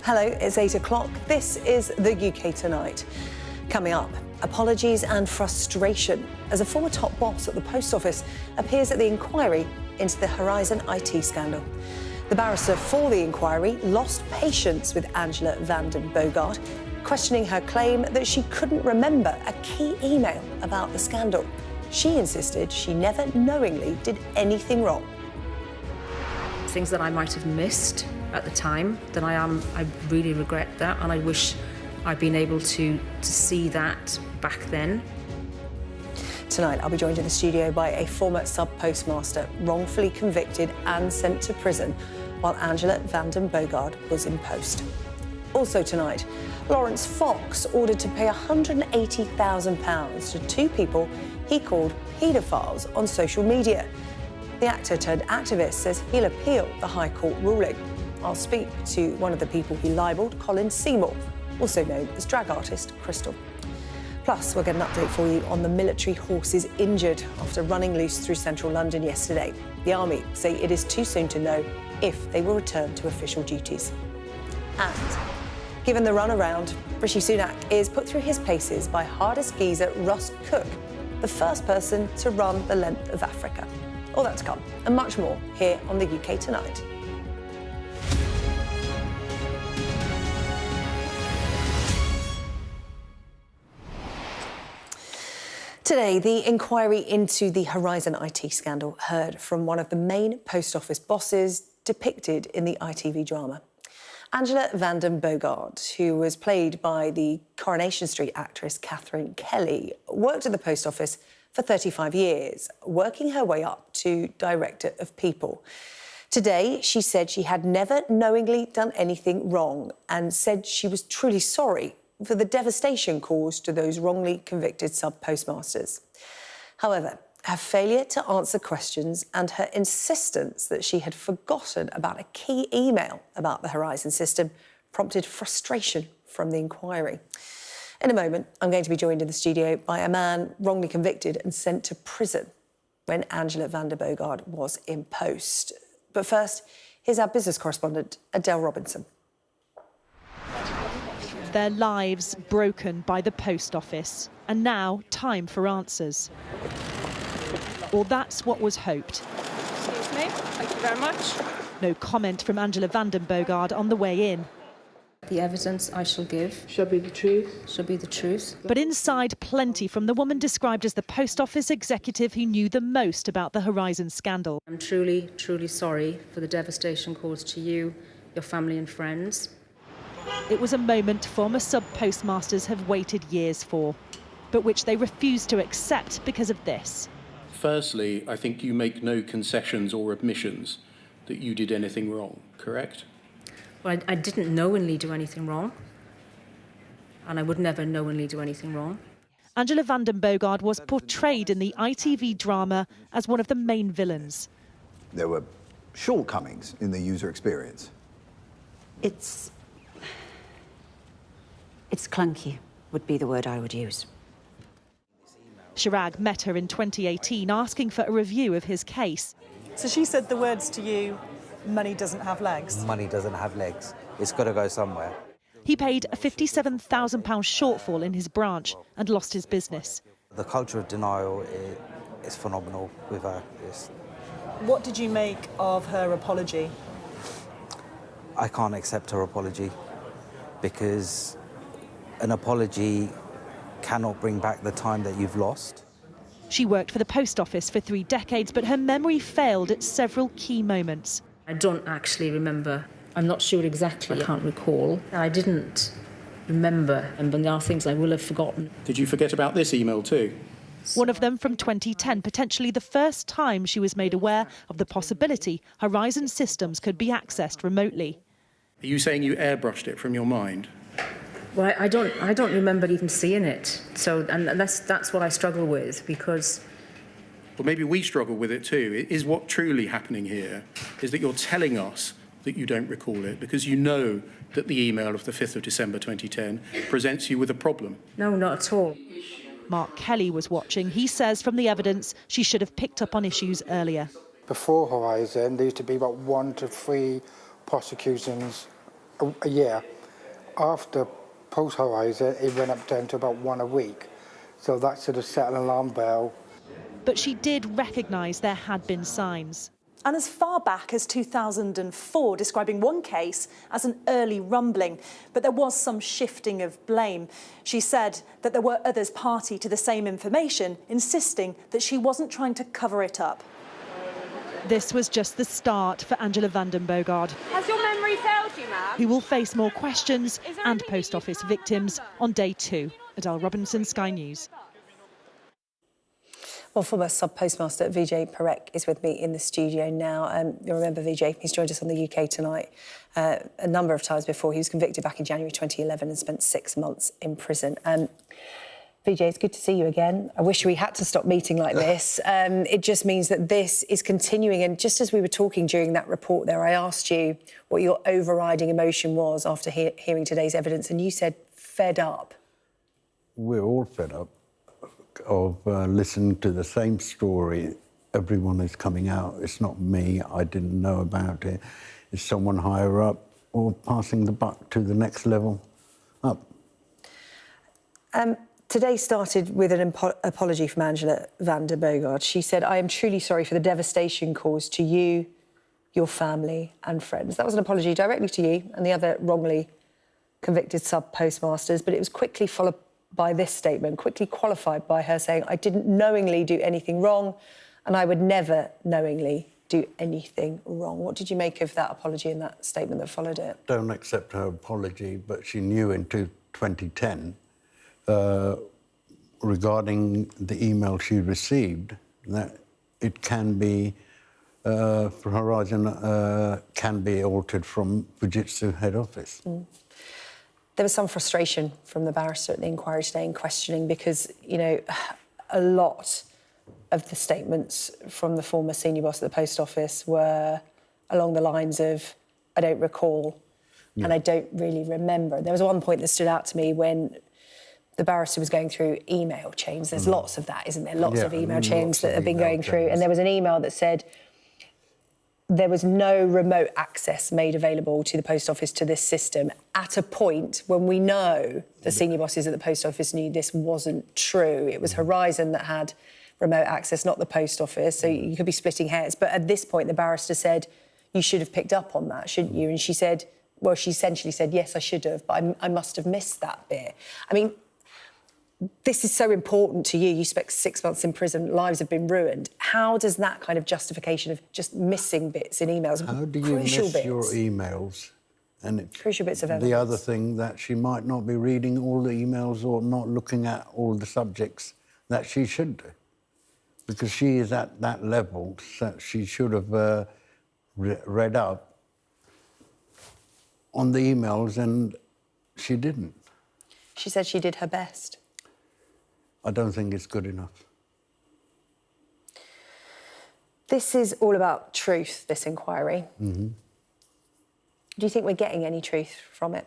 Hello, it's 8 o'clock. This is the UK Tonight. Coming up, apologies and frustration as a former top boss at the Post Office appears at the inquiry into the Horizon IT scandal. The barrister for the inquiry lost patience with Angela van den Bogerd, questioning her claim that she couldn't remember a key email about the scandal. She insisted she never knowingly did anything wrong. Things that I might have missed at the time, I really regret that, and I wish I'd been able to see that back then. Tonight, I'll be joined in the studio by a former sub-postmaster, wrongfully convicted and sent to prison while Angela van den Bogerd was in post. Also tonight, Laurence Fox ordered to pay £180,000 to two people he called paedophiles on social media. The actor turned activist says he'll appeal the High Court ruling. I'll speak to one of the people he libelled, Colin Seymour, also known as drag artist Crystal. Plus, we'll get an update for you on the military horses injured after running loose through central London yesterday. The Army say it is too soon to know if they will return to official duties. And given the runaround, Rishi Sunak is put through his paces by hardest geezer Russ Cook, the first person to run the length of Africa. All that to come, and much more, here on the UK Tonight. Today, the inquiry into the Horizon IT scandal heard from one of the main Post Office bosses depicted in the ITV drama. Angela van den Bogerd, who was played by the Coronation Street actress Catherine Kelly, worked at the Post Office for 35 years, working her way up to Director of People. Today, she said she had never knowingly done anything wrong and said she was truly sorry for the devastation caused to those wrongly convicted sub-postmasters. However, her failure to answer questions and her insistence that she had forgotten about a key email about the Horizon system prompted frustration from the inquiry. In a moment, I'm going to be joined in the studio by a man wrongly convicted and sent to prison when Angela van den Bogerd was in post. But first, here's our business correspondent, Adele Robinson. Their lives broken by the Post Office, and now time for answers. Or that's what was hoped. Excuse me, thank you very much. No comment from Angela van den Bogerd on the way in. The evidence I shall give Shall be the truth. shall be the truth. But inside, plenty from the woman described as the Post Office executive who knew the most about the Horizon scandal. I'm truly, truly sorry for the devastation caused to you, your family and friends. It was a moment former sub-postmasters have waited years for, but which they refused to accept because of this. Firstly, I think you make no concessions or admissions that you did anything wrong, correct? Well, I didn't knowingly do anything wrong, and I would never knowingly do anything wrong. Angela van den Bogerd was portrayed in the ITV drama as one of the main villains. There were shortcomings in the user experience. It's clunky, would be the word I would use. Chirag met her in 2018 asking for a review of his case. So she said the words to you, money doesn't have legs. Money doesn't have legs. It's got to go somewhere. He paid a £57,000 shortfall in his branch and lost his business. The culture of denial is phenomenal with her. What did you make of her apology? I can't accept her apology because an apology cannot bring back the time that you've lost. She worked for the Post Office for 3 decades, but her memory failed at several key moments. I don't actually remember. I'm not sure exactly. I can't recall. I didn't remember, and there are things I will have forgotten. Did you forget about this email too? One of them from 2010, potentially the first time she was made aware of the possibility Horizon systems could be accessed remotely. Are you saying you airbrushed it from your mind? Well, I don't remember even seeing it. So, and that's what I struggle with, because... Well, maybe we struggle with it too. Is what truly happening here is that you're telling us that you don't recall it because you know that the email of the 5th of December 2010 presents you with a problem? No, not at all. Mark Kelly was watching. He says from the evidence she should have picked up on issues earlier. Before Horizon, there used to be about 1 to 3 prosecutions a year. After post-Horizon, it went up down to about 1 a week. So that sort of set an alarm bell. But she did recognise there had been signs. And as far back as 2004, describing one case as an early rumbling. But there was some shifting of blame. She said that there were others party to the same information, insisting that she wasn't trying to cover it up. This was just the start for Angela Bogerd, Has your memory failed you, ma'am? who will face more questions and post office victims on day 2. Adele Robinson, Sky News. Well, former sub-postmaster Vijay Parekh is with me in the studio now. You'll remember Vijay, he's joined us on the UK Tonight a number of times before. He was convicted back in January 2011 and spent 6 months in prison. Vijay, it's good to see you again. I wish we had to stop meeting like this. It just means that this is continuing. And just as we were talking during that report there, I asked you what your overriding emotion was after hearing today's evidence, and you said fed up. We're all fed up of listening to the same story. Everyone is coming out. It's not me. I didn't know about it. It's someone higher up or passing the buck to the next level up. Today started with an apology from Angela Bogerd. She said, "I am truly sorry for the devastation caused to you, your family and friends." That was an apology directly to you and the other wrongly convicted sub-postmasters, but it was quickly followed by this statement, quickly qualified by her saying, "I didn't knowingly do anything wrong and I would never knowingly do anything wrong." What did you make of that apology and that statement that followed it? Don't accept her apology, but she knew in 2010, regarding the email she received, that it can be, for Horizon, can be altered from Fujitsu head office. There was some frustration from the barrister at the inquiry today in questioning because, you know, a lot of the statements from the former senior boss at the post office were along the lines of, "I don't recall," and "I don't really remember." There was one point that stood out to me when the barrister was going through email chains. There's lots of that, isn't there? Lots of email chains that have been going through. And there was an email that said there was no remote access made available to the post office to this system at a point when we know the senior bosses at the post office knew this wasn't true. It was Horizon that had remote access, not the post office. So you could be splitting hairs. But at this point, the barrister said, "You should have picked up on that, shouldn't you?" And she said, well, she essentially said, "Yes, I should have, but I must have missed that bit." I mean, this is so important to you. You spent 6 months in prison, lives have been ruined. How does that kind of justification of just missing bits in emails, How do you miss your emails? And it's crucial bits of evidence. The other thing, that she might not be reading all the emails or not looking at all the subjects that she should do. Because she is at that level, so she should have read up on the emails, and she didn't. She said she did her best. I don't think it's good enough. This is all about truth, this inquiry. Mm-hmm. Do you think we're getting any truth from it?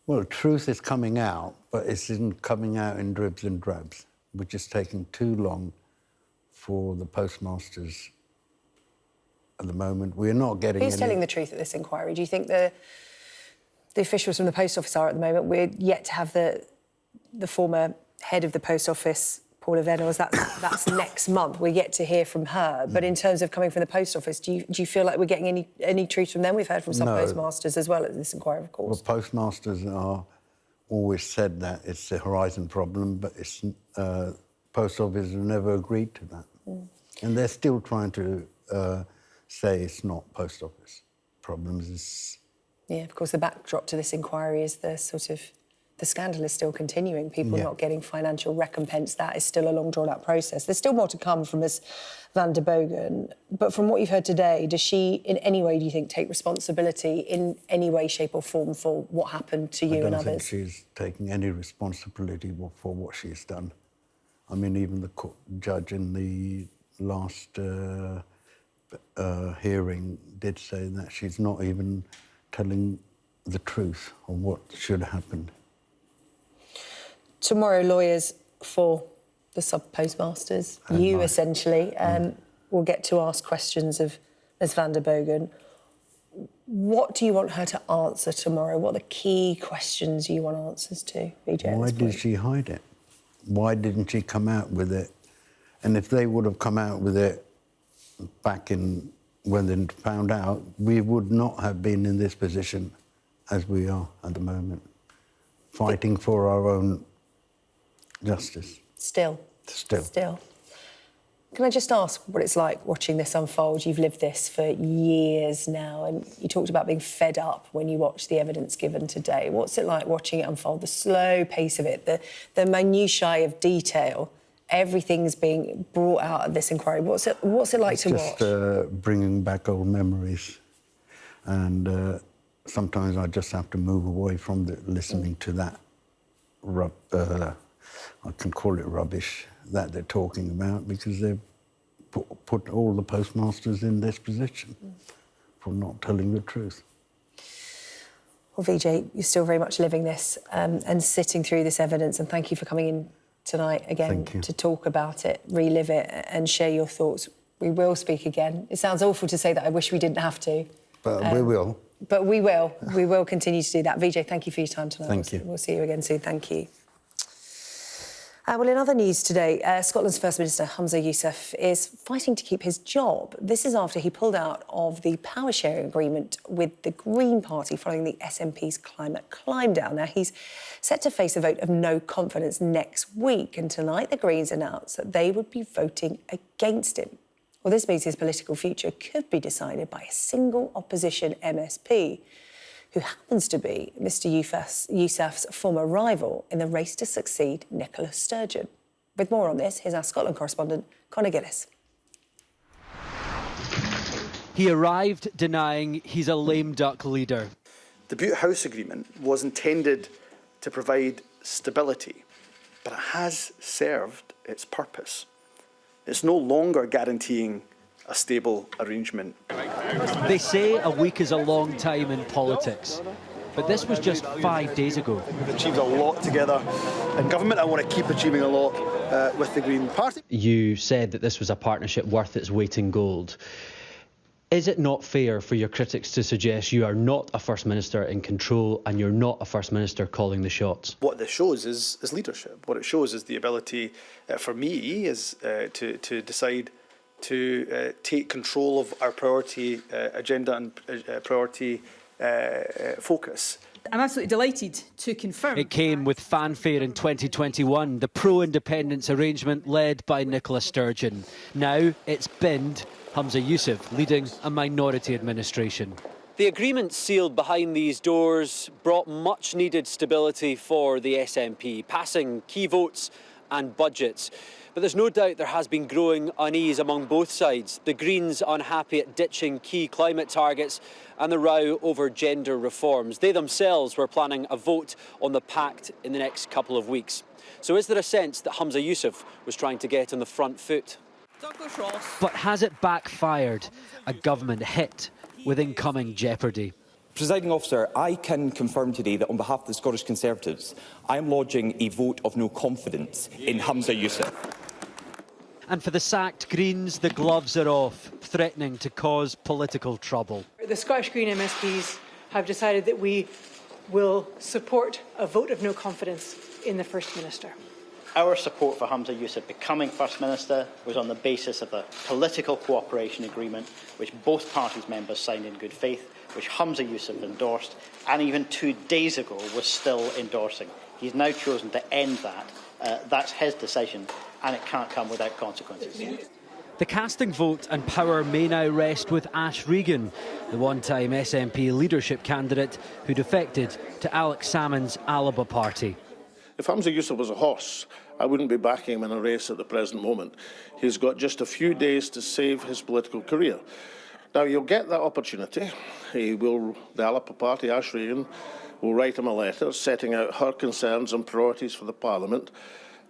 Well, truth is coming out, but it's isn't coming out in dribs and drabs, which is taking too long for the postmasters at the moment. We're not getting Who's telling the truth at this inquiry? Do you think the officials from the post office are at the moment? We're yet to have the former head of the post office, Paula Venables, that's next month. We're yet to hear from her. But in terms of coming from the post office, do you feel like we're getting any truth from them? We've heard from some postmasters as well at this inquiry, of course. Well, postmasters are always said that it's a Horizon problem, but it's post office have never agreed to that. And they're still trying to say it's not post office problems. Yeah, of course, the backdrop to this inquiry is the sort of the scandal is still continuing. People not getting financial recompense. That is still a long, drawn-out process. There's still more to come from Ms Bogerd. But from what you've heard today, does she, in any way, do you think, take responsibility in any way, shape or form for what happened to you and others? I don't think she's taking any responsibility for what she's done. I mean, even the judge in the last hearing did say that she's not even telling the truth of what should have happened. Tomorrow, lawyers for the sub-postmasters, you essentially, will get to ask questions of Ms Bogerd. What do you want her to answer tomorrow? What are the key questions you want answers to, VJ? Why did she hide it? Why didn't she come out with it? And if they would have come out with it back in when they found out, we would not have been in this position as we are at the moment, fighting for our own justice. Still. Can I just ask what it's like watching this unfold? You've lived this for years now, and you talked about being fed up when you watched the evidence given today. What's it like watching it unfold, the slow pace of it, the minutiae of detail, everything's being brought out of this inquiry? What's it like to watch? Just bringing back old memories, and sometimes I just have to move away from listening to that. I can call it rubbish that they're talking about, because they've put all the postmasters in this position for not telling the truth. Well, VJ, you're still very much living this and sitting through this evidence, and thank you for coming in tonight again to talk about it, relive it and share your thoughts. We will speak again. It sounds awful to say that. I wish we didn't have to. But we will. But we will. We will continue to do that. VJ, thank you for your time tonight. Thank you. We'll see you again soon. Thank you. Well, in other news today, Scotland's First Minister, Humza Yousaf, is fighting to keep his job. This is after he pulled out of the power-sharing agreement with the Green Party following the SNP's climate climb-down. Now, he's set to face a vote of no confidence next week, and tonight the Greens announced that they would be voting against him. Well, this means his political future could be decided by a single opposition MSP, who happens to be Mr Yousaf's former rival in the race to succeed Nicola Sturgeon. With more on this, here's our Scotland correspondent, Conor Gillis. He arrived denying he's a lame duck leader. The Butte House Agreement was intended to provide stability, but it has served its purpose. It's no longer guaranteeing a stable arrangement. They say a week is a long time in politics, but this was just 5 days ago. We've achieved a lot together in government. I want to keep achieving a lot with the Green Party. You said that this was a partnership worth its weight in gold. Is it not fair for your critics to suggest you are not a First Minister in control and you're not a First Minister calling the shots? What this shows is leadership. What it shows is the ability for me is to decide to take control of our priority agenda and priority focus. I'm absolutely delighted to confirm. It came with fanfare in 2021, the pro-independence arrangement led by Nicola Sturgeon. Now it's binned, Humza Yousaf leading a minority administration. The agreement sealed behind these doors brought much needed stability for the SNP, passing key votes and budgets. But there's no doubt there has been growing unease among both sides. The Greens unhappy at ditching key climate targets and the row over gender reforms. They themselves were planning a vote on the pact in the next couple of weeks. So is there a sense that Humza Yousaf was trying to get on the front foot? But has it backfired? A government hit with incoming jeopardy. Presiding officer, I can confirm today that on behalf of the Scottish Conservatives, I am lodging a vote of no confidence in Humza Yousaf. And for the sacked Greens, the gloves are off, threatening to cause political trouble. The Scottish Green MSPs have decided that we will support a vote of no confidence in the First Minister. Our support for Humza Yousaf becoming First Minister was on the basis of the political cooperation agreement which both parties' members signed in good faith, which Humza Yousaf endorsed, and even 2 days ago was still endorsing. He's now chosen to end that. That's his decision, and it can't come without consequences. The casting vote and power may now rest with Ash Regan, the one-time SNP leadership candidate who defected to Alex Salmond's Alaba party. If Humza Yousaf was a horse, I wouldn't be backing him in a race at the present moment. He's got just a few days to save his political career. Now, you'll get that opportunity. The Alaba party, Ash Regan, will write him a letter setting out her concerns and priorities for the Parliament,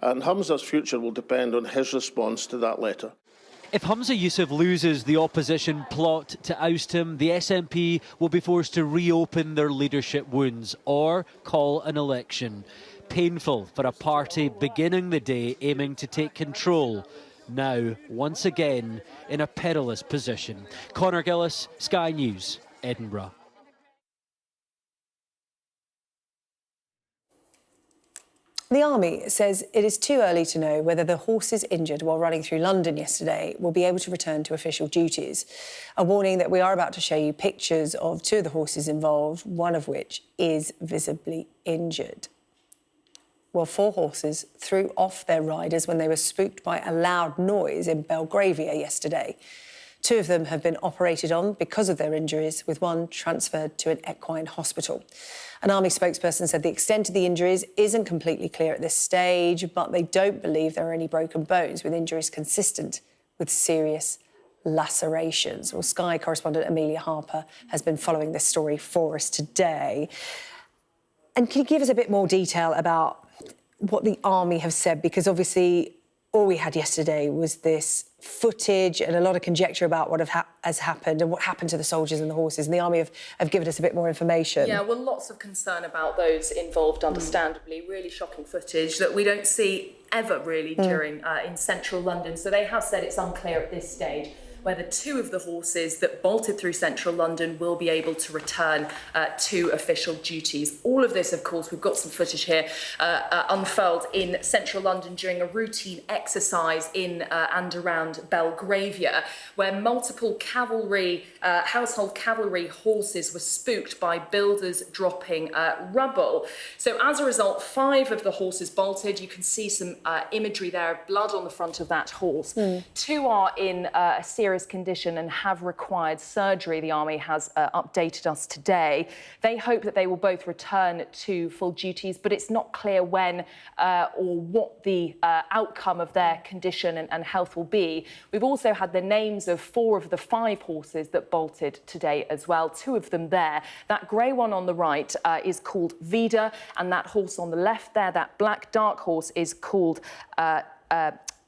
and Humza's future will depend on his response to that letter. If Humza Yousaf loses the opposition plot to oust him, the SNP will be forced to reopen their leadership wounds or call an election. Painful for a party beginning the day aiming to take control, now once again in a perilous position. Conor Gillis, Sky News, Edinburgh. The Army says it is too early to know whether the horses injured while running through London yesterday will be able to return to official duties. A warning that we are about to show you pictures of two of the horses involved, one of which is visibly injured. Well, 4 horses threw off their riders when they were spooked by a loud noise in Belgravia yesterday. 2 of them have been operated on because of their injuries, with one transferred to an equine hospital. An Army spokesperson said the extent of the injuries isn't completely clear at this stage, but they don't believe there are any broken bones, with injuries consistent with serious lacerations. Well, Sky correspondent Amelia Harper has been following this story for us today. And can you give us a bit more detail about what the Army have said? Because obviously all we had yesterday was this footage and a lot of conjecture about what has happened and what happened to the soldiers and the horses, and the Army have given us a bit more information. Yeah, well, lots of concern about those involved, understandably. Really shocking footage that we don't see ever really during in central London. So they have said it's unclear at this stage whether 2 of the horses that bolted through central London will be able to return to official duties. All of this, of course, we've got some footage here, unfurled in central London during a routine exercise in and around Belgravia, where multiple cavalry, household cavalry horses were spooked by builders dropping rubble. So as a result, 5 of the horses bolted. You can see some imagery there of blood on the front of that horse. 2 are in a serious condition and have required surgery. The Army has updated us today. They hope that they will both return to full duties, but it's not clear when or what the outcome of their condition and health will be. We've also had the names of 4 of the 5 horses that bolted today as well, 2 of them there. That grey one on the right is called Vida, and that horse on the left there, that black dark horse, is called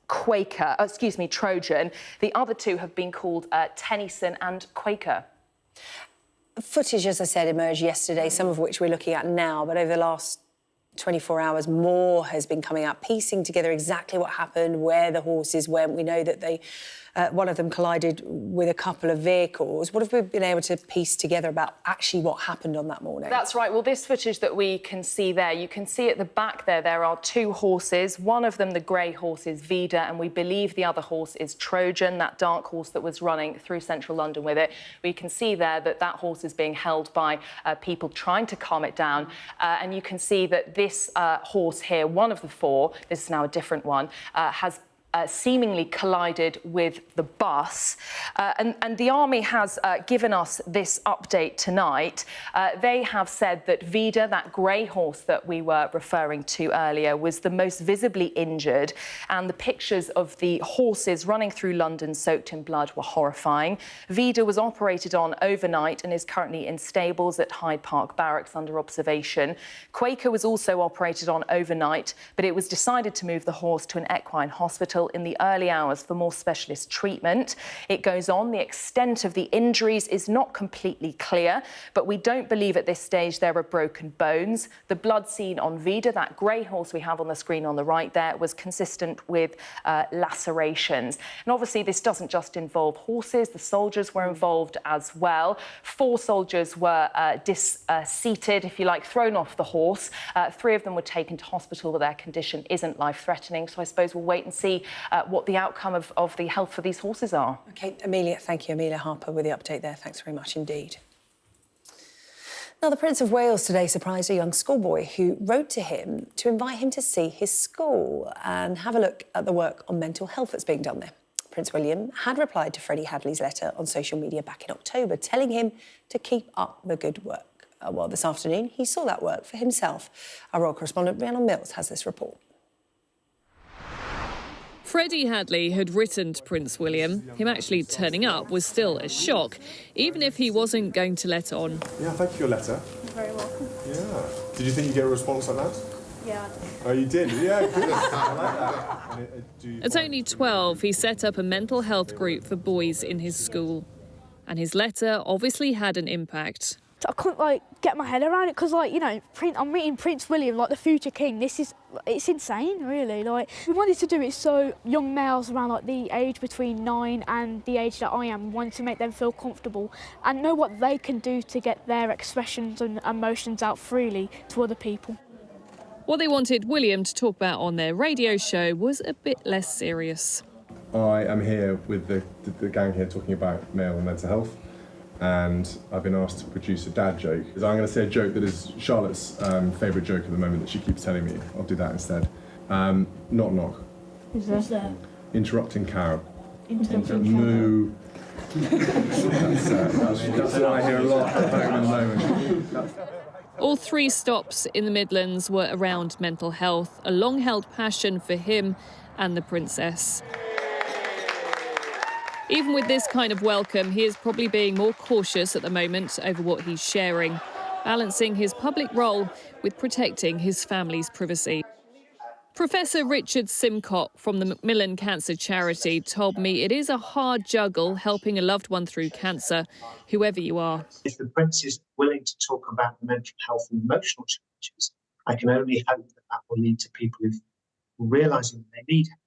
Trojan. The other 2 have been called Tennyson and Quaker. Footage, as I said, emerged yesterday, some of which we're looking at now, but over the last 24 hours, more has been coming out, piecing together exactly what happened, where the horses went. We know that one of them collided with a couple of vehicles. What have we been able to piece together about actually what happened on that morning? That's right. Well, this footage that we can see there, you can see at the back there are 2 horses. One of them, the grey horse, is Vida, and we believe the other horse is Trojan, that dark horse that was running through central London with it. We can see there that horse is being held by people trying to calm it down. And you can see that this horse here, one of the 4, this is now a different one, has seemingly collided with the bus. And the Army has given us this update tonight. They have said that Vida, that grey horse that we were referring to earlier, was the most visibly injured, and the pictures of the horses running through London soaked in blood were horrifying. Vida was operated on overnight and is currently in stables at Hyde Park Barracks under observation. Quaker was also operated on overnight, but it was decided to move the horse to an equine hospital in the early hours for more specialist treatment. It goes on, the extent of the injuries is not completely clear, but we don't believe at this stage there are broken bones. The blood seen on Vida, that grey horse we have on the screen on the right there, was consistent with lacerations. And obviously this doesn't just involve horses, the soldiers were involved as well. 4 soldiers were seated, if you like, thrown off the horse. 3 of them were taken to hospital, but their condition isn't life-threatening. So I suppose we'll wait and see what the outcome of the health for these horses are. OK, Amelia, thank you. Amelia Harper with the update there. Thanks very much indeed. Now, the Prince of Wales today surprised a young schoolboy who wrote to him to invite him to see his school and have a look at the work on mental health that's being done there. Prince William had replied to Freddie Hadley's letter on social media back in October, telling him to keep up the good work. Well, this afternoon, he saw that work for himself. Our royal correspondent, Rhiannon Mills, has this report. Freddie Hadley had written to Prince William. Him actually turning up was still a shock, even if he wasn't going to let on. Yeah, thank you for your letter. You're very welcome. Yeah. Did you think you'd get a response like that? Yeah, I did. Oh, you did? Yeah, good. I like that. At only 12, he set up a mental health group for boys in his school. And his letter obviously had an impact. I couldn't, get my head around it because, I'm meeting Prince William, the future king. It's insane, really. We wanted to do it so young males around, the age between 9 and the age that I am, wanted to make them feel comfortable and know what they can do to get their expressions and emotions out freely to other people. What they wanted William to talk about on their radio show was a bit less serious. I am here with the gang here talking about male mental health, and I've been asked to produce a dad joke. I'm going to say a joke that is Charlotte's favourite joke at the moment that she keeps telling me. I'll do that instead. Knock knock. Who's that? Interrupting cow. Interrupting Moo. That's what I hear a lot at home at the moment. All 3 stops in the Midlands were around mental health, a long-held passion for him and the princess. Even with this kind of welcome, he is probably being more cautious at the moment over what he's sharing, balancing his public role with protecting his family's privacy. Professor Richard Simcott from the Macmillan Cancer Charity told me it is a hard juggle helping a loved one through cancer, whoever you are. If the Prince is willing to talk about the mental health and emotional challenges, I can only hope that that will lead to people who, realising that they need help,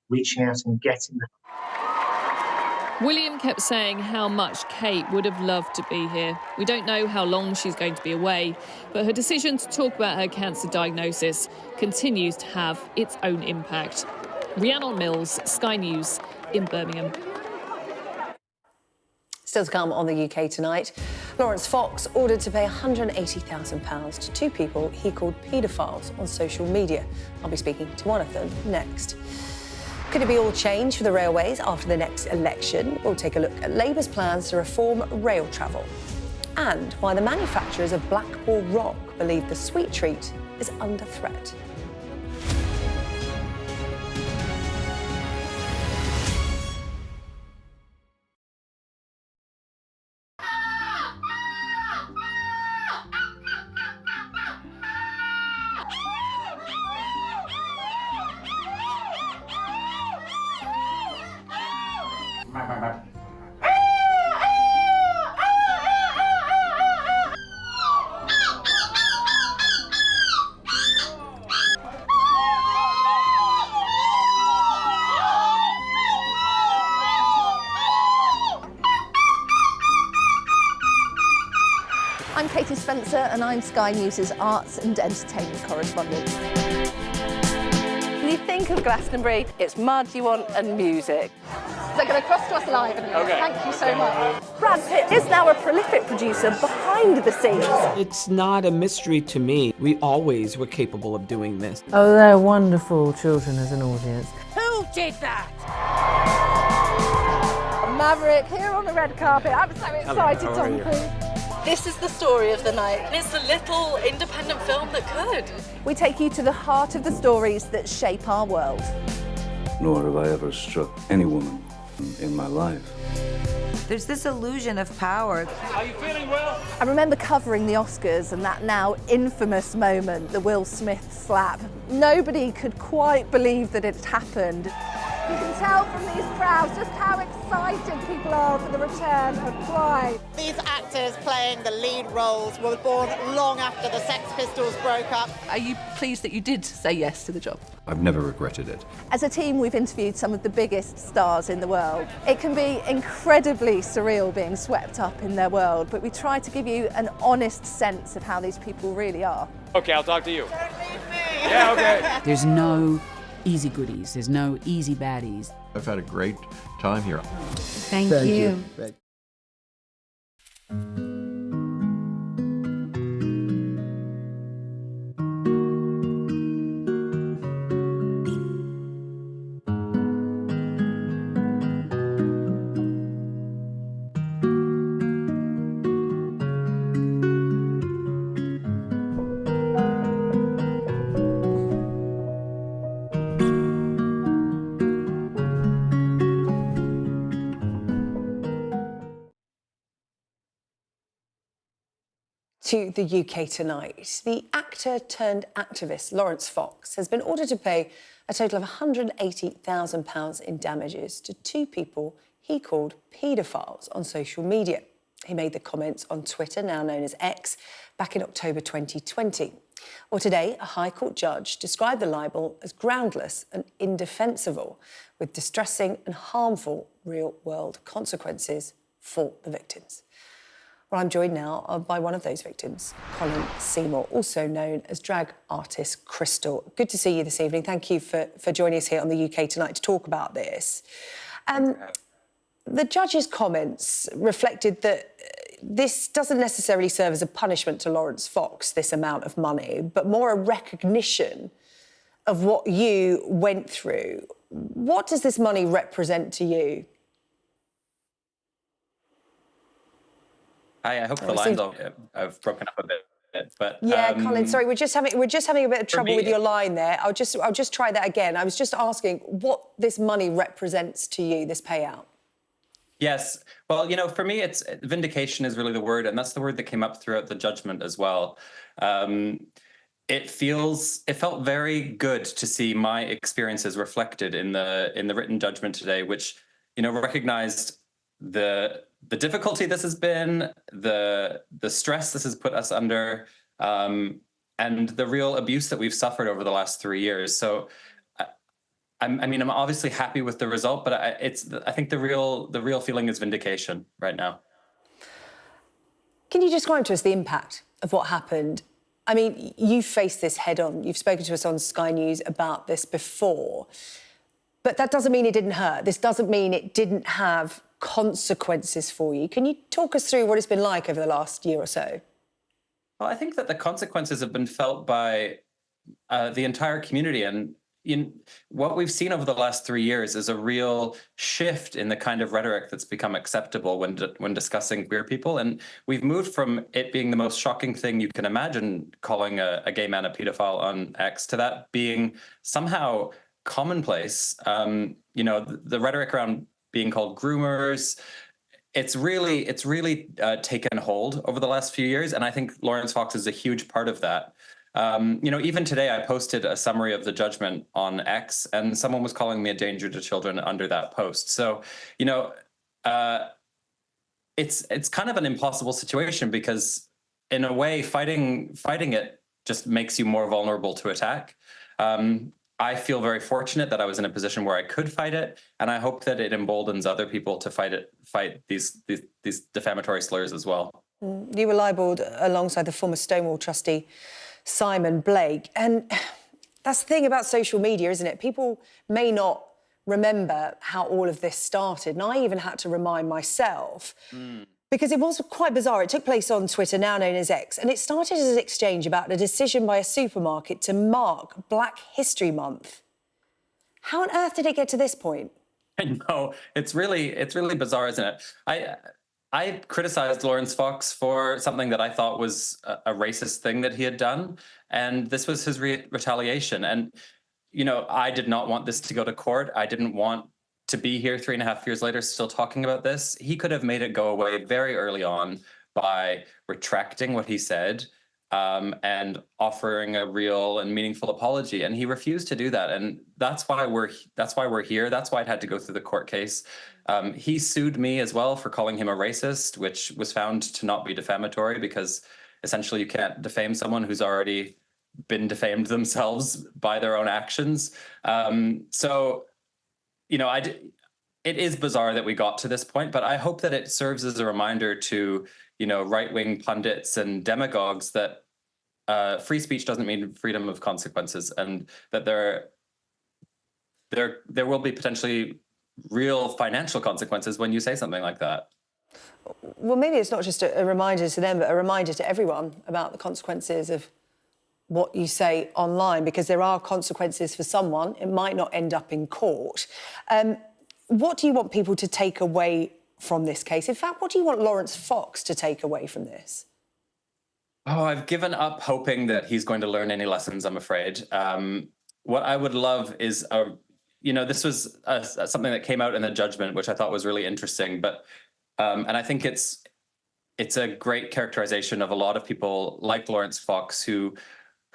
reaching out and getting the William kept saying how much Kate would have loved to be here. We don't know how long she's going to be away, but her decision to talk about her cancer diagnosis continues to have its own impact. Rhiannon Mills, Sky News in Birmingham. Still to come on the UK tonight, Laurence Fox ordered to pay £180,000 to 2 people he called paedophiles on social media. I'll be speaking to one of them next. Could it be all change for the railways after the next election? We'll take a look at Labour's plans to reform rail travel and why the manufacturers of Blackpool rock believe the sweet treat is under threat. I'm Katie Spencer and I'm Sky News' arts and entertainment correspondent. When you think of Glastonbury, it's mud you want and music. They're going to cross to us live in a minute. Okay. Thank you so much. Brad Pitt is now a prolific producer behind the scenes. It's not a mystery to me. We always were capable of doing this. Oh, they're wonderful children as an audience. Who did that? Maverick here on the red carpet. I'm so excited, Tom Cruise. This is the story of the night. It's the little independent film that could. We take you to the heart of the stories that shape our world. Nor have I ever struck any woman in my life. There's this illusion of power. Are you feeling well? I remember covering the Oscars and that now infamous moment, the Will Smith slap. Nobody could quite believe that it happened. You can tell from these crowds just how excited people are for the return of Pride. These actors playing the lead roles were born long after the Sex Pistols broke up. Are you pleased that you did say yes to the job? I've never regretted it. As a team, we've interviewed some of the biggest stars in the world. It can be incredibly surreal being swept up in their world, but we try to give you an honest sense of how these people really are. Okay, I'll talk to you. Don't leave me. Yeah, okay. There's no easy goodies. There's no easy baddies. I've had a great time here. Thank you. To the UK tonight, the actor turned activist Laurence Fox has been ordered to pay a total of £180,000 in damages to 2 people he called paedophiles on social media. He made the comments on Twitter, now known as X, back in October 2020. Well, today, a High Court judge described the libel as groundless and indefensible, with distressing and harmful real-world consequences for the victims. Well, I'm joined now by one of those victims, Colin Seymour, also known as drag artist Crystal. Good to see you this evening. Thank you for joining us here on the UK Tonight to talk about this. The judge's comments reflected that this doesn't necessarily serve as a punishment to Laurence Fox, this amount of money, but more a recognition of what you went through. What does this money represent to you? Hi, I hope the lines have broken up a bit, but yeah, Colin, sorry, we're just having a bit of trouble with your line there. I'll just try that again. I was just asking what this money represents to you, this payout. Yes, well, you know, for me, it's vindication is really the word, and that's the word that came up throughout the judgment as well. It felt very good to see my experiences reflected in the written judgment today, which, you know, recognized the difficulty this has been, the stress this has put us under, and the real abuse that we've suffered over the last 3 years. So, I'm obviously happy with the result, but I think the real feeling is vindication right now. Can you describe to us the impact of what happened? I mean, you faced this head on. You've spoken to us on Sky News about this before, but that doesn't mean it didn't hurt. This doesn't mean it didn't have consequences for you. Can you talk us through what it's been like over the last year or so? Well, I think that the consequences have been felt by the entire community, and what we've seen over the last 3 years is a real shift in the kind of rhetoric that's become acceptable when discussing queer people. And we've moved from it being the most shocking thing you can imagine, calling a gay man a pedophile on X, to that being somehow commonplace. You know, the rhetoric around being called groomers, it's really taken hold over the last few years. And I think Laurence Fox is a huge part of that. You know, even today I posted a summary of the judgment on X, and someone was calling me a danger to children under that post. So, you know, it's kind of an impossible situation, because in a way fighting it just makes you more vulnerable to attack. I feel very fortunate that I was in a position where I could fight it, and I hope that it emboldens other people to fight these defamatory slurs as well. You were libelled alongside the former Stonewall trustee Simon Blake, and that's the thing about social media, isn't it? People may not remember how all of this started, and I even had to remind myself because it was quite bizarre. It took place on Twitter, now known as X, and it started as an exchange about a decision by a supermarket to mark Black History Month. How on earth did it get to this point? I know, it's really bizarre, isn't it? I criticized Laurence Fox for something that I thought was a racist thing that he had done, and this was his retaliation. And, you know, I did not want this to go to court. I didn't want to be here 3.5 years later still talking about this. He could have made it go away very early on by retracting what he said and offering a real and meaningful apology, and he refused to do that. And that's why we're here. That's why it had to go through the court case. He sued me as well for calling him a racist, which was found to not be defamatory, because essentially you can't defame someone who's already been defamed themselves by their own actions. So, you know, it is bizarre that we got to this point, but I hope that it serves as a reminder to, you know, right-wing pundits and demagogues that free speech doesn't mean freedom of consequences, and that there will be potentially real financial consequences when you say something like that. Well, maybe it's not just a reminder to them, but a reminder to everyone about the consequences of what you say online, because there are consequences for someone. It might not end up in court. What do you want people to take away from this case? In fact, what do you want Laurence Fox to take away from this? Oh, I've given up hoping that he's going to learn any lessons, I'm afraid. What I would love is, you know, this was something that came out in the judgment, which I thought was really interesting. But and I think it's a great characterization of a lot of people like Laurence Fox who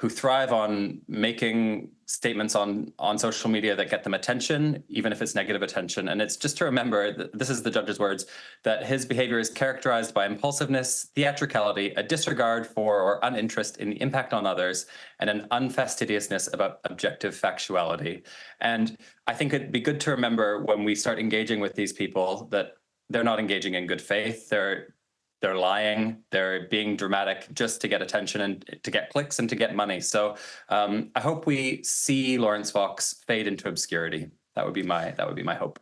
thrive on making statements on social media that get them attention, even if it's negative attention. And it's just to remember that this is the judge's words, that his behavior is characterized by impulsiveness, theatricality, a disregard for or uninterest in the impact on others, and an unfastidiousness about objective factuality. And I think it'd be good to remember when we start engaging with these people that they're not engaging in good faith. They're they're lying, they're being dramatic just to get attention and to get clicks and to get money. So I hope we see Laurence Fox fade into obscurity. That would be my hope.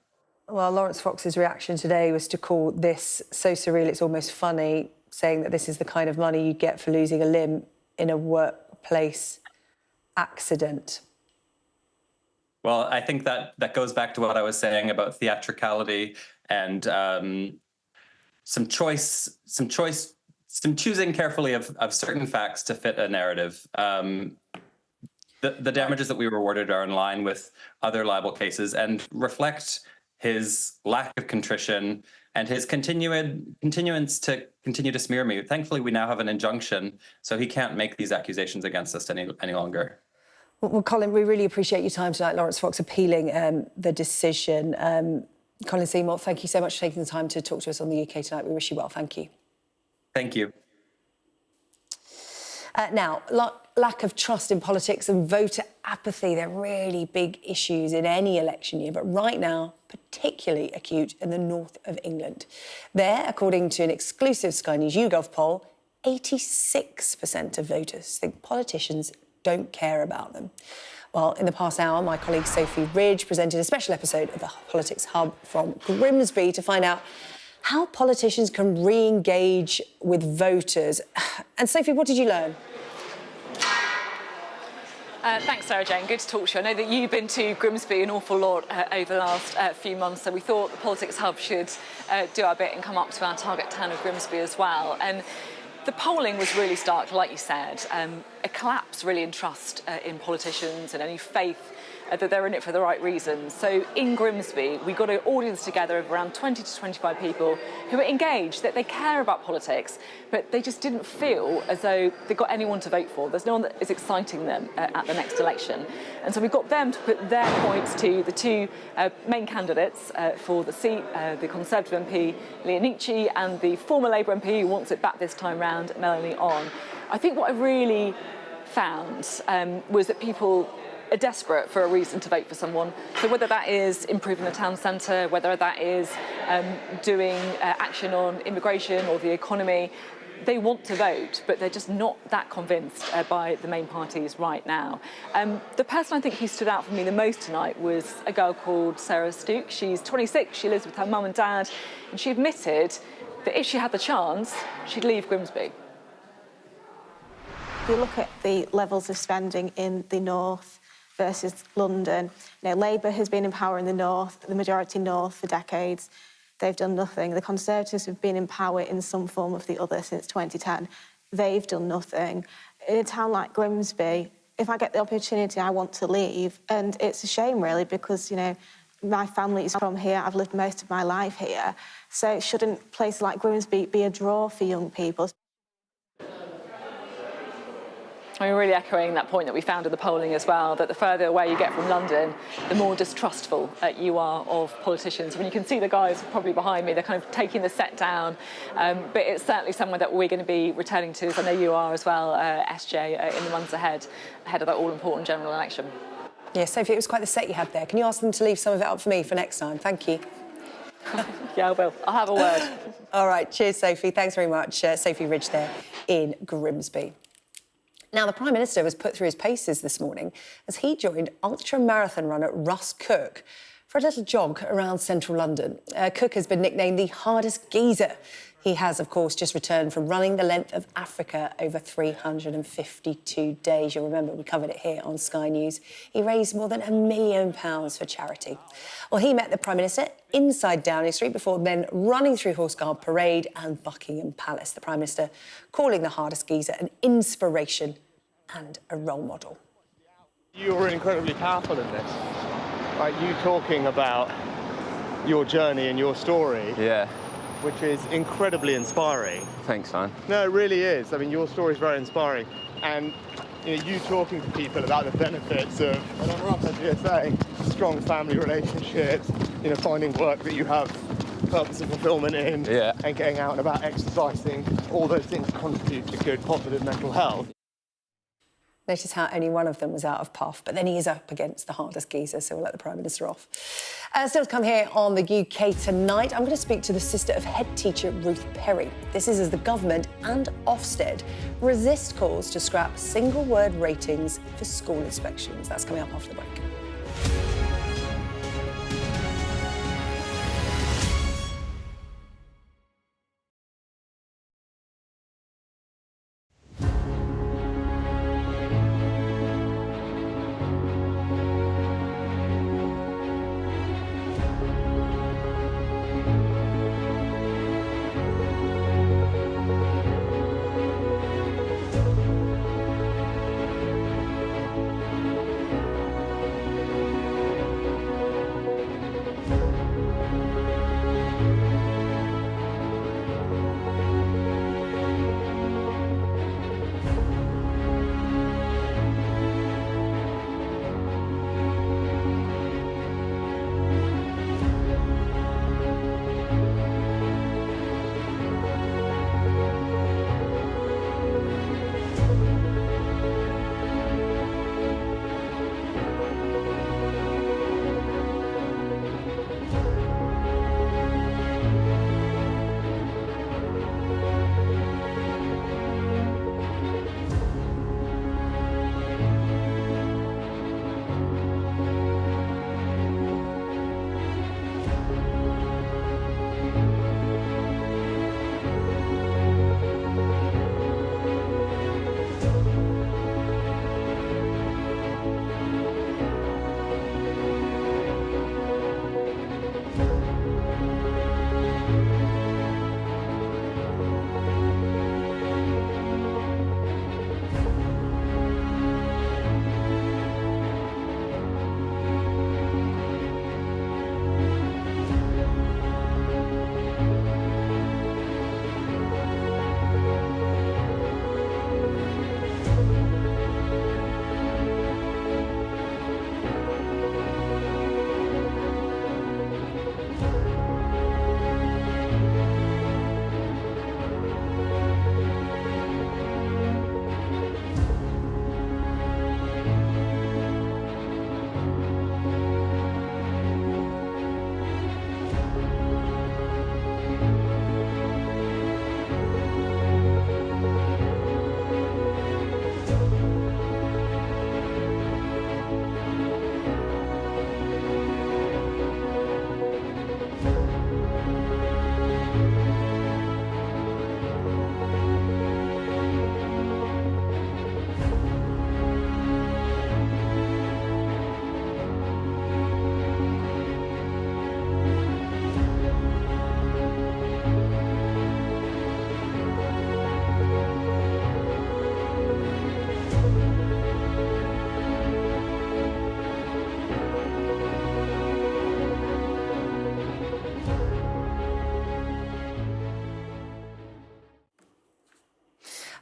Well, Laurence Fox's reaction today was to call this so surreal it's almost funny, saying that this is the kind of money you get for losing a limb in a workplace accident. Well, I think that goes back to what I was saying about theatricality and some choosing carefully of certain facts to fit a narrative. The damages that we rewarded are in line with other libel cases and reflect his lack of contrition and his continuance to continue to smear me. Thankfully, we now have an injunction, so he can't make these accusations against us any longer. Well, Colin, we really appreciate your time tonight. Laurence Fox appealing the decision. Colin Seymour, thank you so much for taking the time to talk to us on the UK Tonight. We wish you well. Thank you. Thank you. Now, lack of trust in politics and voter apathy, they're really big issues in any election year, but right now, particularly acute in the north of England. There, according to an exclusive Sky News YouGov poll, 86% of voters think politicians don't care about them. Well, in the past hour, my colleague Sophie Ridge presented a special episode of the Politics Hub from Grimsby to find out how politicians can re-engage with voters. And Sophie, what did you learn? Thanks, Sarah-Jane. Good to talk to you. I know that you've been to Grimsby an awful lot over the last few months, so we thought the Politics Hub should do our bit and come up to our target town of Grimsby as well. And the polling was really stark, like you said. A collapse really in trust in politicians and any faith that they're in it for the right reasons. So in Grimsby, we got an audience together of around 20 to 25 people who are engaged, that they care about politics, but they just didn't feel as though they got anyone to vote for. There's no one that is exciting them at the next election. And so we got them to put their points to the two main candidates for the seat, the Conservative MP, Leah Nietzsche, and the former Labour MP who wants it back this time round, Melanie On. I think what I really found was that people are desperate for a reason to vote for someone. So whether that is improving the town centre, whether that is doing action on immigration or the economy, they want to vote, but they're just not that convinced by the main parties right now. The person I think who stood out for me the most tonight was a girl called Sarah Stook. She's 26, she lives with her mum and dad, and she admitted that if she had the chance, she'd leave Grimsby. If you look at the levels of spending in the north versus London, you know, Labour has been in power in the north, the majority north, for decades. They've done nothing. The Conservatives have been in power in some form or the other since 2010. They've done nothing. In a town like Grimsby, if I get the opportunity, I want to leave. And it's a shame, really, because, you know, my family is from here. I've lived most of my life here. So shouldn't places like Grimsby be a draw for young people? I'm really echoing that point that we found in the polling as well, that the further away you get from London, the more distrustful you are of politicians. I mean, you can see the guys probably behind me, they're kind of taking the set down, but it's certainly somewhere that we're going to be returning to, as I know you are as well, SJ, in the months ahead of that all-important general election. Yeah, Sophie, it was quite the set you had there. Can you ask them to leave some of it up for me for next time? Thank you. Yeah, I will. I'll have a word. All right, cheers, Sophie. Thanks very much. Sophie Ridge there in Grimsby. Now, the Prime Minister was put through his paces this morning as he joined ultra-marathon runner Russ Cook for a little jog around central London. Cook has been nicknamed the hardest geezer. He has, of course, just returned from running the length of Africa over 352 days. You'll remember we covered it here on Sky News. He raised more than £1 million for charity. Well, he met the Prime Minister inside Downing Street before then running through Horse Guard Parade and Buckingham Palace. The Prime Minister calling the hardest geezer an inspiration and a role model. You were incredibly powerful in this. Like, you talking about your journey and your story. Yeah. Which is incredibly inspiring. Thanks, man. No, it really is. I mean, your story is very inspiring. And, you know, you talking to people about the benefits of, and I'm Russ, as you're saying, strong family relationships, you know, finding work that you have purpose and fulfillment in, and getting out and about exercising, all those things contribute to good, positive mental health. Notice how only one of them was out of puff, but then he is up against the hardest geezer, so we'll let the Prime Minister off. Still to come here on the UK Tonight, I'm going to speak to the sister of head teacher Ruth Perry. This is as the government and Ofsted resist calls to scrap single-word ratings for school inspections. That's coming up after the break.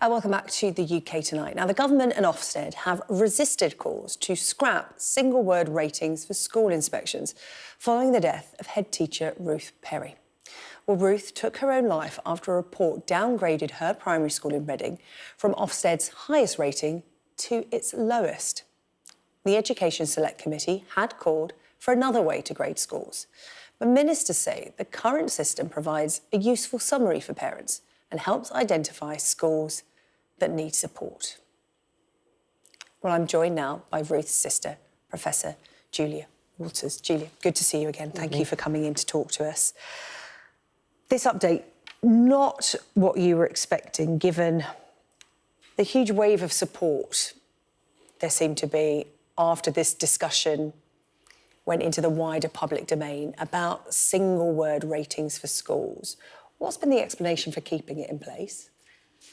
Welcome back to the UK Tonight. Now, the government and Ofsted have resisted calls to scrap single-word ratings for school inspections following the death of head teacher Ruth Perry. Well, Ruth took her own life after a report downgraded her primary school in Reading from Ofsted's highest rating to its lowest. The Education Select Committee had called for another way to grade schools, but ministers say the current system provides a useful summary for parents and helps identify schools that need support. Well, I'm joined now by Ruth's sister, Professor Julia Walters. Julia, good to see you again. Thank you for coming in to talk to us. This update, not what you were expecting, given the huge wave of support there seemed to be after this discussion went into the wider public domain about single-word ratings for schools. What's been the explanation for keeping it in place?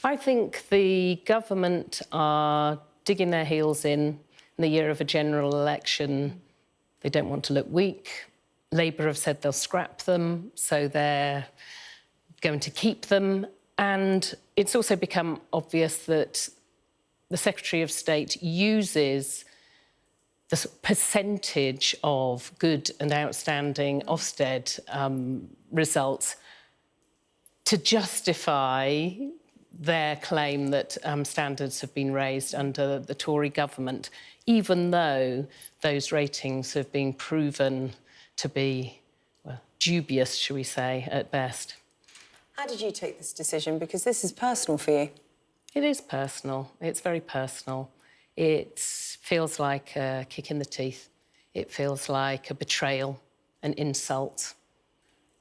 I think the government are digging their heels in the year of a general election. They don't want to look weak. Labour have said they'll scrap them, so they're going to keep them. And it's also become obvious that the Secretary of State uses the percentage of good and outstanding Ofsted results to justify their claim that standards have been raised under the Tory government, even though those ratings have been proven to be, well, dubious, shall we say, at best. How did you take this decision? Because this is personal for you. It is personal. It's very personal. It feels like a kick in the teeth. It feels like a betrayal, an insult.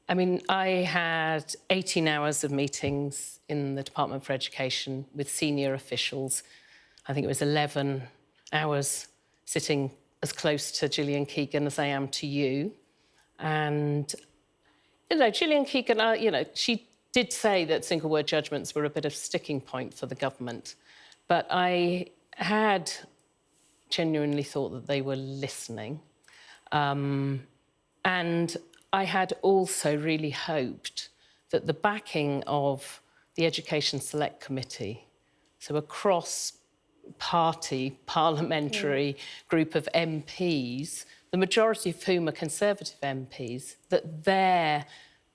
I mean, I had 18 hours of meetings in the Department for Education with senior officials. I think it was 11 hours sitting as close to Gillian Keegan as I am to you. And, you know, Gillian Keegan, you know, she did say that single word judgments were a bit of a sticking point for the government. But I had genuinely thought that they were listening. And I had also really hoped that the backing of the Education Select Committee, so a cross-party parliamentary group of MPs, the majority of whom are Conservative MPs, that their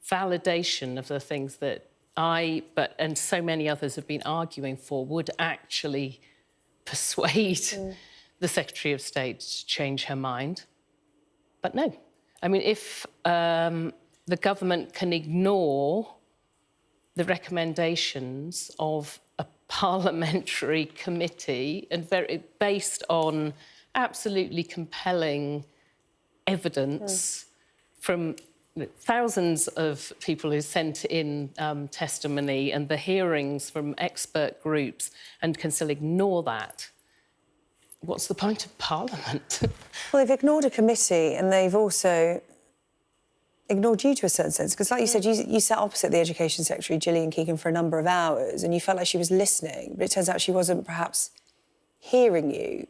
validation of the things that and so many others have been arguing for would actually persuade the Secretary of State to change her mind. But no. I mean, if the government can ignore the recommendations of a parliamentary committee and based on absolutely compelling evidence from thousands of people who sent in testimony and the hearings from expert groups, and can still ignore that, what's the point of Parliament? Well, they've ignored a committee and they've also ignored you to a certain sense. Because like you said, you sat opposite the Education Secretary, Gillian Keegan, for a number of hours and you felt like she was listening, but it turns out she wasn't perhaps hearing you.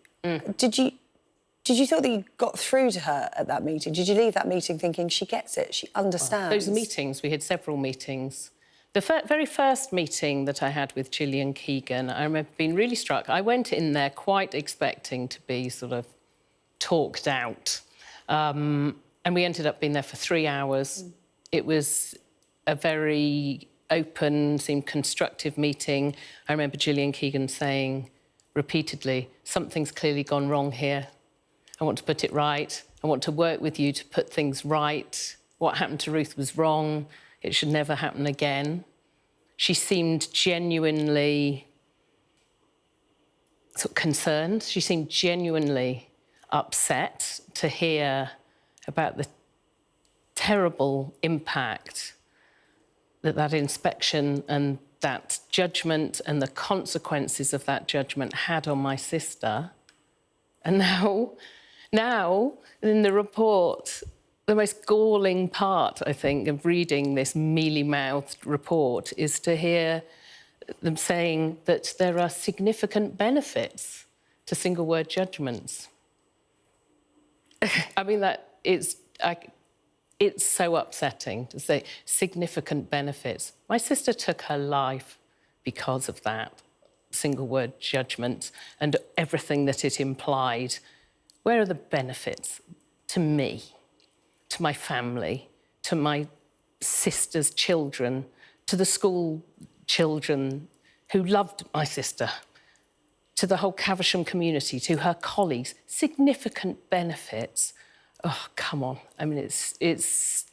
Did you feel that you got through to her at that meeting? Did you leave that meeting thinking she gets it, she understands? Those meetings, we had several meetings. The very first meeting that I had with Gillian Keegan, I remember being really struck. I went in there quite expecting to be sort of talked out. And we ended up being there for 3 hours. It was a very open, seemed constructive meeting. I remember Gillian Keegan saying repeatedly, something's clearly gone wrong here. I want to put it right. I want to work with you to put things right. What happened to Ruth was wrong. It should never happen again. She seemed genuinely sort of concerned. She seemed genuinely upset to hear about the terrible impact that that inspection and that judgment and the consequences of that judgment had on my sister. And now in the report, the most galling part, I think, of reading this mealy-mouthed report is to hear them saying that there are significant benefits to single-word judgments. I mean, it's so upsetting to say significant benefits. My sister took her life because of that single-word judgment and everything that it implied. Where are the benefits to me? To my family, to my sister's children, to the school children who loved my sister, to the whole Caversham community, to her colleagues, significant benefits. Oh, come on. I mean, it's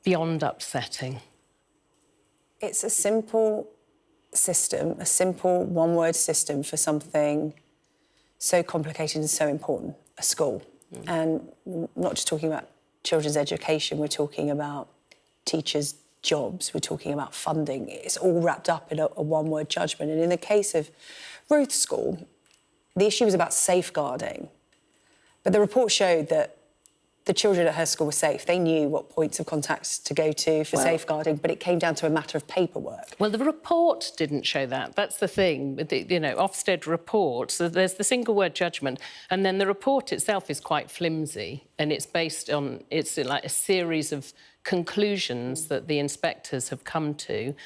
beyond upsetting. It's a simple system, a simple one-word system for something so complicated and so important, a school. And we're not just talking about children's education, we're talking about teachers' jobs, we're talking about funding. It's all wrapped up in a one-word judgment. And in the case of Ruth's school, the issue was about safeguarding. But the report showed that the children at her school were safe. They knew what points of contact to go to for safeguarding, but it came down to a matter of paperwork. Well, the report didn't show that. That's the thing. The, you know, Ofsted report, so there's the single-word judgment, and then the report itself is quite flimsy, and it's based on, it's like a series of conclusions that the inspectors have come to.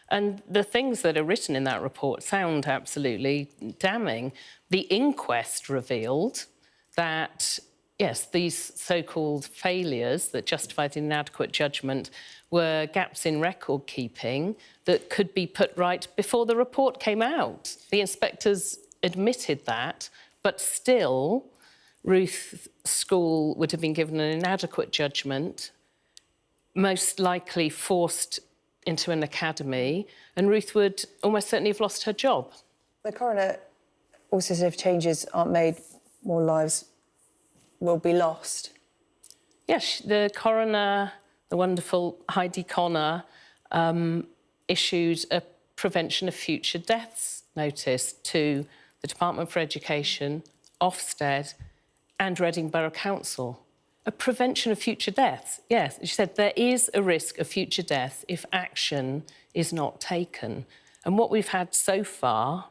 And the things that are written in that report sound absolutely damning. The inquest revealed that yes, these so-called failures that justified the inadequate judgment were gaps in record keeping that could be put right before the report came out. The inspectors admitted that, but still, Ruth's school would have been given an inadequate judgment, most likely forced into an academy, and Ruth would almost certainly have lost her job. The coroner also said if changes aren't made, more lives will be lost. Yes, the coroner, the wonderful Heidi Connor, issued a prevention of future deaths notice to the Department for Education, Ofsted and Reading Borough Council. A prevention of future deaths, yes. She said there is a risk of future death if action is not taken. And what we've had so far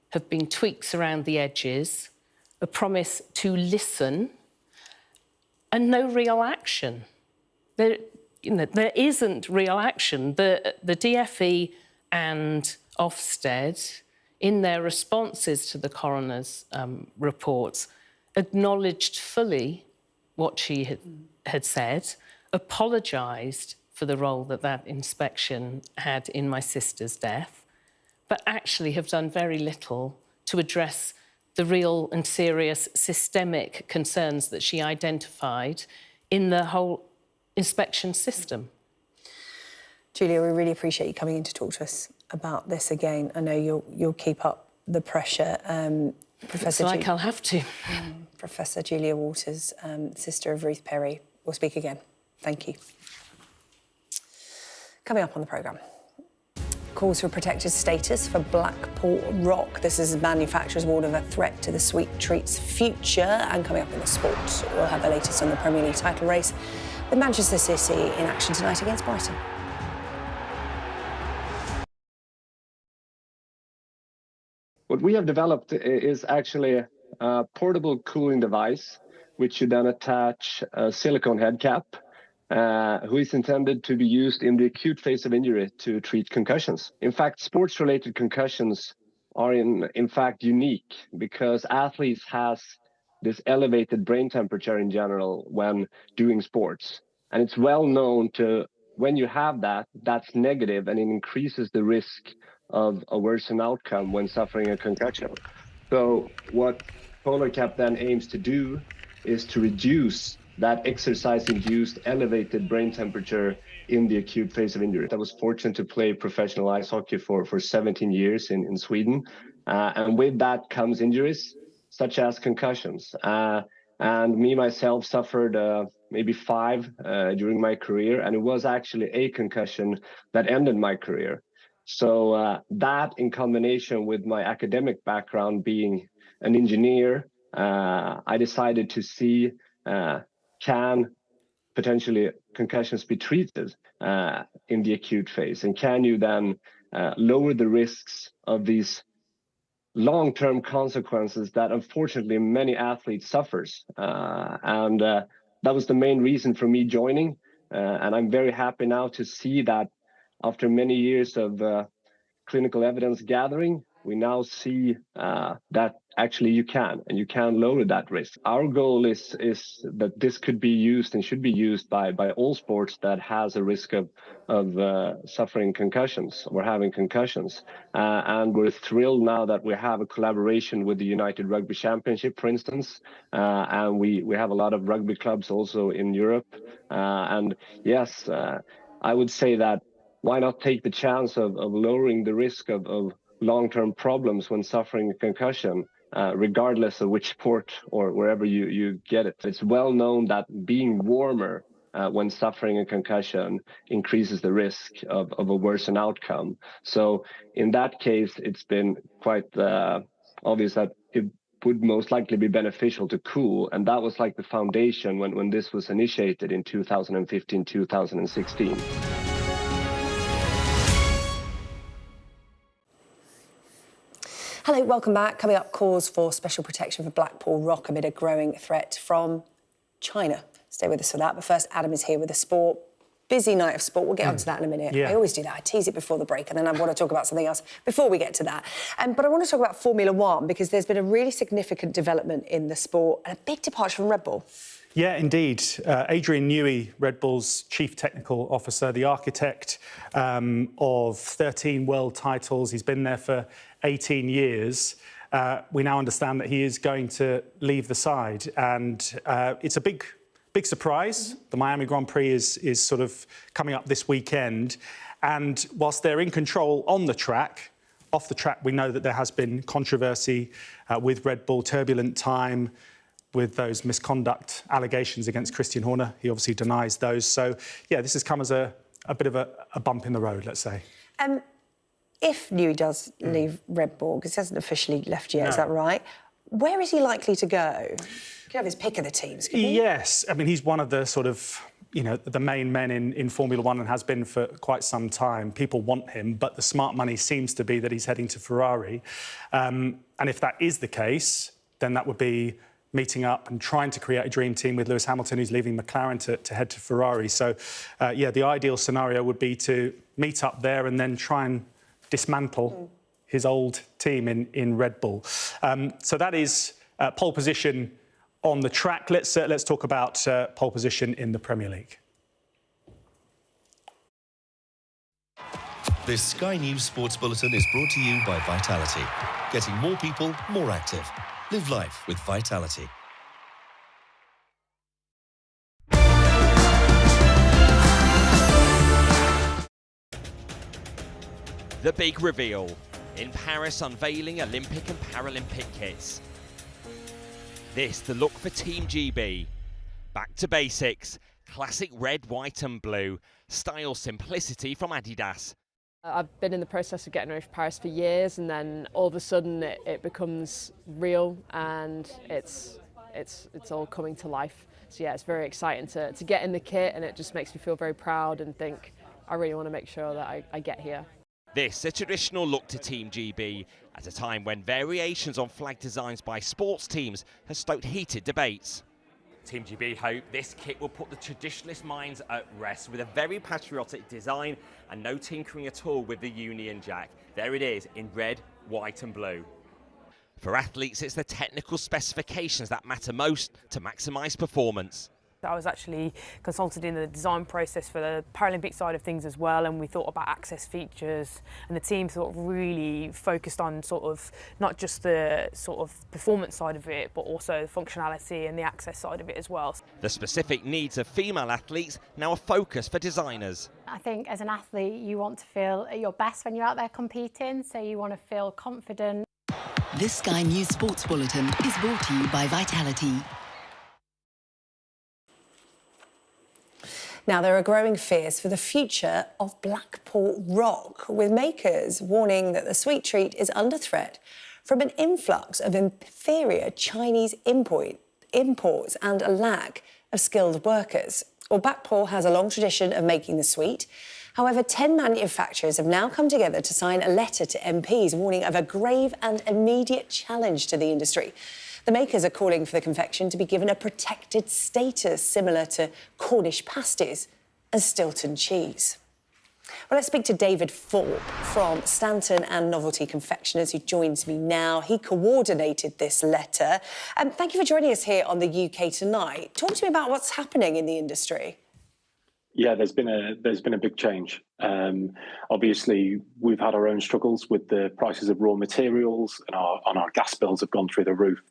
have been tweaks around the edges, a promise to listen, and no real action. There isn't real action. The DFE and Ofsted, in their responses to the coroner's reports, acknowledged fully what she had said, apologised for the role that inspection had in my sister's death, but actually have done very little to address the real and serious systemic concerns that she identified in the whole inspection system. Julia, we really appreciate you coming in to talk to us about this again. I know you'll keep up the pressure. Professor, like I'll have to. Professor Julia Waters, sister of Ruth Perry, will speak again. Thank you. Coming up on the programme, calls for protected status for Blackpool Rock. This is manufacturers warn of a threat to the sweet treats future. And coming up in the sport, we'll have the latest on the Premier League title race with Manchester City in action tonight against Brighton. What we have developed is actually a portable cooling device, which you then attach a silicone head cap, who is intended to be used in the acute phase of injury to treat concussions. In fact, sports-related concussions are in fact unique because athletes has this elevated brain temperature in general when doing sports. And it's well known to when you have that, that's negative and it increases the risk of a worsened outcome when suffering a concussion. So what Polar Cap then aims to do is to reduce that exercise-induced elevated brain temperature in the acute phase of injury. I was fortunate to play professional ice hockey for 17 years in Sweden. And with that comes injuries such as concussions. And me, myself, suffered maybe 5 during my career. And it was actually a concussion that ended my career. So that in combination with my academic background being an engineer, I decided to see can potentially concussions be treated in the acute phase? And can you then lower the risks of these long-term consequences that unfortunately many athletes suffers? And that was the main reason for me joining. And I'm very happy now to see that after many years of clinical evidence gathering, we now see that actually you can lower that risk. Our goal is that this could be used and should be used by all sports that has a risk of suffering concussions or having concussions. And we're thrilled now that we have a collaboration with the United Rugby Championship, for instance, and we have a lot of rugby clubs also in Europe. And yes, I would say that why not take the chance of lowering the risk of long-term problems when suffering a concussion, regardless of which sport or wherever you get it. It's well known that being warmer when suffering a concussion increases the risk of a worsened outcome. So in that case, it's been quite obvious that it would most likely be beneficial to cool. And that was like the foundation when this was initiated in 2015, 2016. Hello, welcome back. Coming up, calls for special protection for Blackpool Rock amid a growing threat from China. Stay with us for that. But first, Adam is here with the sport. busy night of sport. We'll get onto that in a minute. Yeah. I always do that. I tease it before the break and then I want to talk about something else before we get to that. But I want to talk about Formula One because there's been a really significant development in the sport and a big departure from Red Bull. Yeah, indeed. Adrian Newey, Red Bull's chief technical officer, the architect of 13 world titles. He's been there for 18 years. We now understand that he is going to leave the side, and it's a big surprise. The Miami Grand Prix is sort of coming up this weekend, and whilst they're in control on the track, off the track we know that there has been controversy with Red Bull, turbulent time with those misconduct allegations against Christian Horner. He obviously denies those. So, yeah, this has come as a bit of a bump in the road, let's say. If Newey does leave Red Bull, because he hasn't officially left yet, is that right? Where is he likely to go? He could have his pick of the teams, couldn't he? Yes. I mean, he's one of the sort of, you know, the main men in Formula One and has been for quite some time. People want him, but the smart money seems to be that he's heading to Ferrari. And if that is the case, then that would be meeting up and trying to create a dream team with Lewis Hamilton, who's leaving McLaren to head to Ferrari. So, yeah, the ideal scenario would be to meet up there and then try and dismantle his old team in Red Bull. So that is pole position on the track. Let's talk about pole position in the Premier League. This Sky News Sports Bulletin is brought to you by Vitality. Getting more people more active. Live life with Vitality. The big reveal. In Paris, unveiling Olympic and Paralympic kits. This, the look for Team GB. Back to basics. Classic red, white and blue. Style simplicity from Adidas. I've been in the process of getting ready for Paris for years, and then all of a sudden it becomes real and it's all coming to life. So yeah, it's very exciting to get in the kit, and it just makes me feel very proud and think I really want to make sure that I get here. This, a traditional look to Team GB, at a time when variations on flag designs by sports teams has stoked heated debates. Team GB hope this kit will put the traditionalist minds at rest with a very patriotic design and no tinkering at all with the Union Jack. There it is in red, white and blue. For athletes, it's the technical specifications that matter most to maximise performance. I was actually consulted in the design process for the Paralympic side of things as well, and we thought about access features, and the team sort of really focused on sort of not just the sort of performance side of it, but also the functionality and the access side of it as well. The specific needs of female athletes now a focus for designers. I think as an athlete you want to feel at your best when you're out there competing, so you want to feel confident. This Sky News Sports Bulletin is brought to you by Vitality. Now, there are growing fears for the future of Blackpool rock, with makers warning that the sweet treat is under threat from an influx of inferior Chinese imports and a lack of skilled workers. Well, Blackpool has a long tradition of making the sweet. However, 10 manufacturers have now come together to sign a letter to MPs warning of a grave and immediate challenge to the industry. The makers are calling for the confection to be given a protected status similar to Cornish pasties and Stilton cheese. Well, let's speak to David Thorpe from Stanton and Novelty Confectioners, who joins me now. He coordinated this letter. Thank you for joining us here on the UK Tonight. Talk to me about what's happening in the industry. Yeah, there's been a big change. Obviously, we've had our own struggles with the prices of raw materials, and our gas bills have gone through the roof.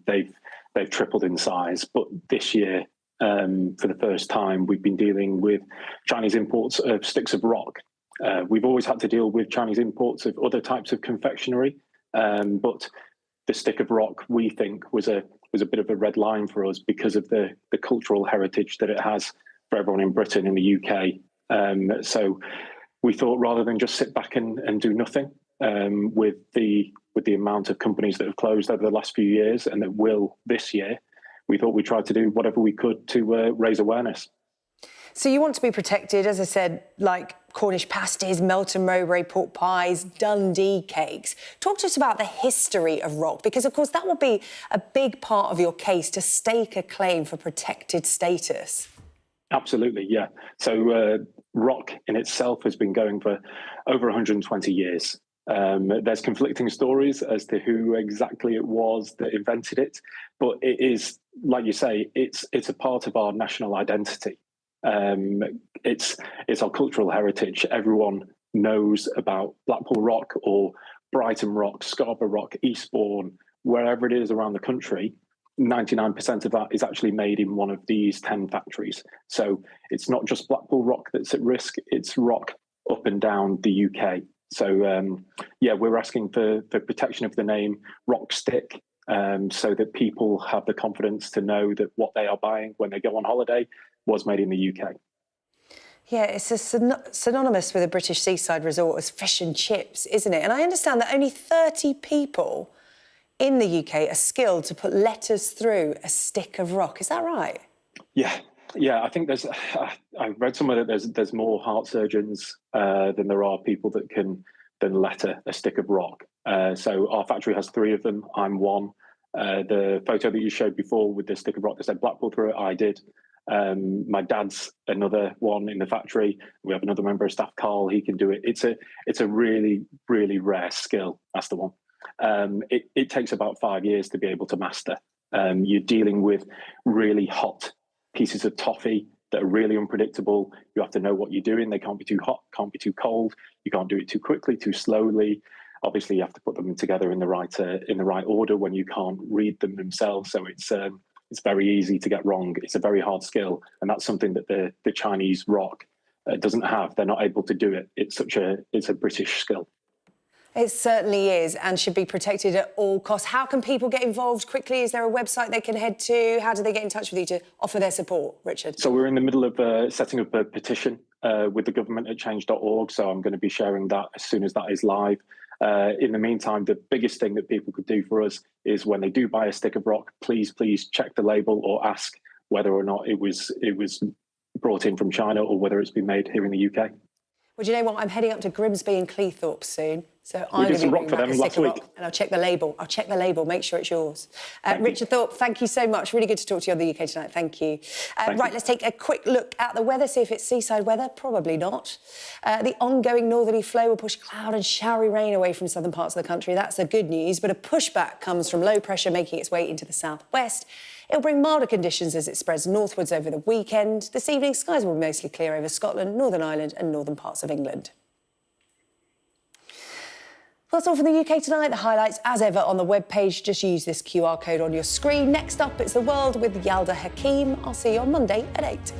They've tripled in size, but this year, for the first time, we've been dealing with Chinese imports of sticks of rock. We've always had to deal with Chinese imports of other types of confectionery, but the stick of rock, we think, was a bit of a red line for us because of the cultural heritage that it has for everyone in Britain and the UK. So we thought, rather than just sit back and do nothing, with the amount of companies that have closed over the last few years and that will this year, we thought we'd try to do whatever we could to raise awareness. So you want to be protected, as I said, like Cornish pasties, Melton Mowbray pork pies, Dundee cakes. Talk to us about the history of rock, because, of course, that will be a big part of your case to stake a claim for protected status. Absolutely, yeah. So rock in itself has been going for over 120 years. There's conflicting stories as to who exactly it was that invented it, but it is, like you say, it's a part of our national identity. It's our cultural heritage. Everyone knows about Blackpool rock or Brighton rock, Scarborough rock, Eastbourne, wherever it is around the country. 99% of that is actually made in one of these 10 factories. So it's not just Blackpool rock that's at risk, it's rock up and down the UK. So yeah, we're asking for protection of the name Rock Stick, so that people have the confidence to know that what they are buying when they go on holiday was made in the UK. Yeah, it's synonymous with a British seaside resort as fish and chips, isn't it? And I understand that only 30 people in the UK are skilled to put letters through a stick of rock. Is that right? Yeah. I think there's. I read somewhere that there's more heart surgeons than there are people that can letter a stick of rock. So our factory has 3 of them. I'm one. The photo that you showed before with the stick of rock that said Blackpool through it, I did. My dad's another one in the factory. We have another member of staff, Carl. He can do it. It's a really, really rare skill. That's the one. It takes about 5 years to be able to master. You're dealing with really hot pieces of toffee that are really unpredictable. You have to know what you're doing. They can't be too hot, can't be too cold. You can't do it too quickly, too slowly. Obviously, you have to put them together in the right order when you can't read them themselves. So it's very easy to get wrong. It's a very hard skill, and that's something that the Chinese rock doesn't have. They're not able to do it. It's a British skill. It certainly is, and should be protected at all costs. How can people get involved quickly? Is there a website they can head to? How do they get in touch with you to offer their support, Richard? So we're in the middle of setting up a petition with the government at change.org, so I'm going to be sharing that as soon as that is live. In the meantime, the biggest thing that people could do for us is when they do buy a stick of rock, please check the label or ask whether or not it was brought in from China or whether it's been made here in the UK. Well, do you know what? I'm heading up to Grimsby and Cleethorpes soon, so We did some rock for them last week. And I'll check the label. Make sure it's yours. Richard Thorpe, thank you so much. Really good to talk to you on the UK Tonight. Thank you. Right, let's take a quick look at the weather, see if it's seaside weather. Probably not. The ongoing northerly flow will push cloud and showery rain away from southern parts of the country. That's the good news, but a pushback comes from low pressure making its way into the southwest. It'll bring milder conditions as it spreads northwards over the weekend. This evening, skies will be mostly clear over Scotland, Northern Ireland and northern parts of England. Well, that's all from the UK Tonight. The highlights, as ever, on the webpage. Just use this QR code on your screen. Next up, it's The World with Yalda Hakim. I'll see you on Monday at 8.